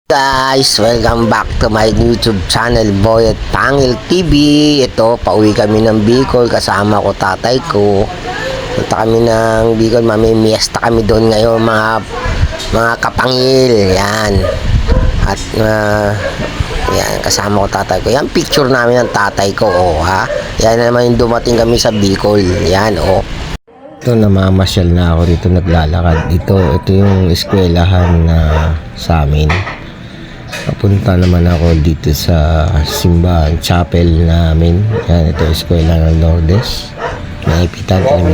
Guys, welcome back to my YouTube channel, Boy at Pangil TV. Ito, pauwi kami ng Bicol, kasama ko tatay ko. Punta kami ng Bicol, mamimiesta kami doon ngayon mga kapangil. Yan. At yan, kasama ko tatay ko. Yan, picture namin ng tatay ko, ha. Yan naman yung dumating kami sa Bicol. Yan, Ito, namamasyal na ako dito, naglalakad. Ito yung eskwelahan na sa amin. Papunta naman ako dito sa simbahan, chapel namin. Yan, ito eskwela ng Lourdes. Naipitan kami.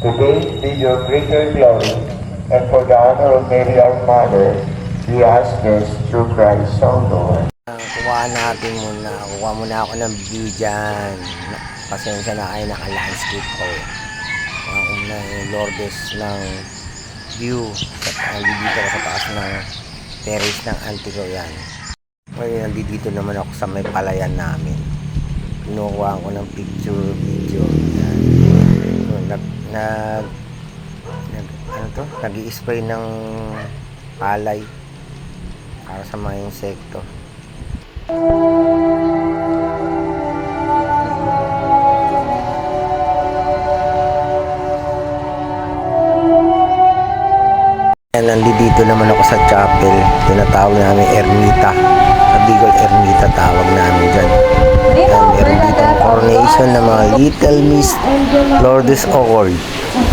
Today be your greater glory, and for the honor of Mary our Mother, we ask this through Christ our Lord. Kuha muna ako ng view dyan. Pasensya na kayo, naka-landscape ko. Kuha ko na yung Lourdes ng view. Nandito ako sa taas ng terrace ng auntie ko yan. Ngayon, nandito naman ako sa may palayan namin. Kinukuha ko ng video. Yan. Nag-i-spray ng palay para sa mga insekto. Nandito naman ako sa chapel, tinatawag namin Ermita. Sa Bicol, Ermita tawag namin dyan. Meron dito ang coronation ng mga Little Miss Lourdes Award.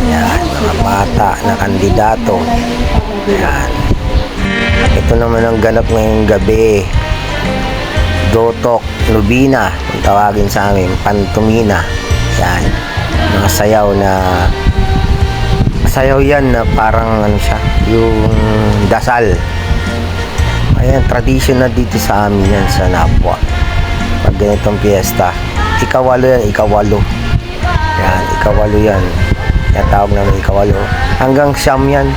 Yan, mga bata na kandidato. Yan. Ito naman ang ganap ngayong gabi. Dotok, Lubina, kung tawagin sa amin, Pantomina. Yan, mga sayaw yan na parang ano siya, yung dasal. Ayan, tradition na dito sa amin yan sa Napua. Pag ganitong piyesta, ikawalo yan. Yan, ikawalo yan. Yan tawag namin ikawalo. Hanggang siyam yan.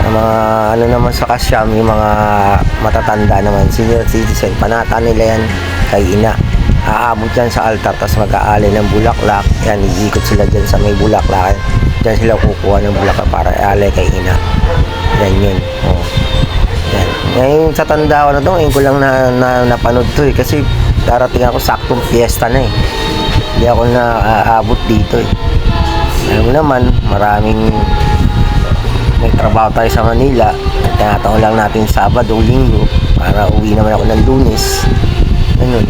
Ang mga ano naman sa kasyam, yung mga matatanda naman, senior citizen, panata nila yan kay ina. Aabot yan sa altar, tapos mag-aalay ng bulaklak. Yan, iikot sila dyan sa may bulaklak. Diyan sila kukuha ng bulaklak para ialay kay ina. Yan yun. Yan. Ngayon sa tanda ko na ito, ngayon ko lang napanood to eh. Kasi darating ako, saktong fiesta na eh. Hindi ako aabot dito eh. Alam mo naman, maraming may trabaho tayo sa Manila. Tinataon lang natin Sabado, Linggo, para uwi naman ako ng Lunes. Ganun.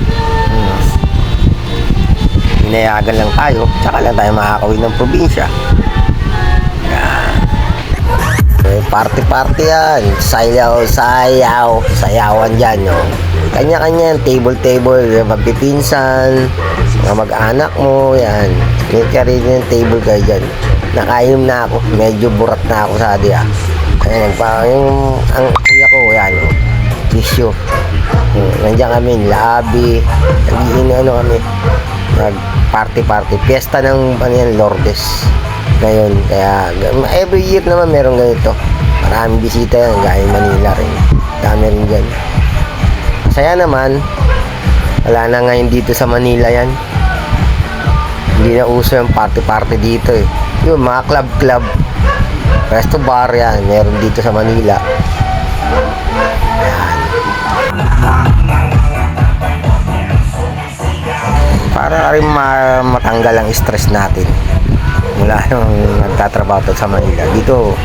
Hinayagan lang tayo, tsaka lang tayo makakawin ng probinsya. Party yan, sayawan dyan, no? Kanya-kanya, table, magpipinsan, mga mag-anak mo, yan. May karin yung table kayo dyan. Nakainom na ako, medyo burat na ako sa adi, Ayan, ang kuya ko, yan, tissue. Nandiyan kami, labi, kami, nag-party, piyesta ng Lourdes. Ngayon, kaya every year naman meron ganito. Maraming bisita yan, gaya Manila rin. Dami rin dyan. Masaya naman, wala na ngayon dito sa Manila yan. Hindi na uso yung party dito eh. Yung mga club, resto bar yan, meron dito sa Manila. Yan. Para rin matanggal ang stress natin. Mula nung nagtatrabaho sa Manila, dito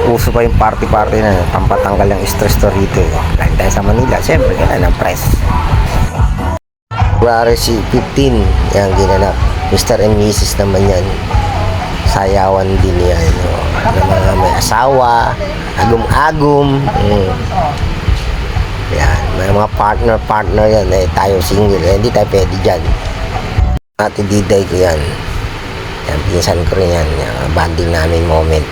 uso pa yung party na pampatanggal ng stress to rito eh. Dahil tayo sa Manila, siyempre kailan ng press. February 15 yan ginanap. Mr. and Mrs. naman yan, sayawan din yan, ng mga may asawa, agum-agum. Yan, may mga partner yan eh. Tayo single, hindi tayo pwede dyan. Ate Diday ko yan. Yan, pinsan ko rin yan. Yung banding namin moment.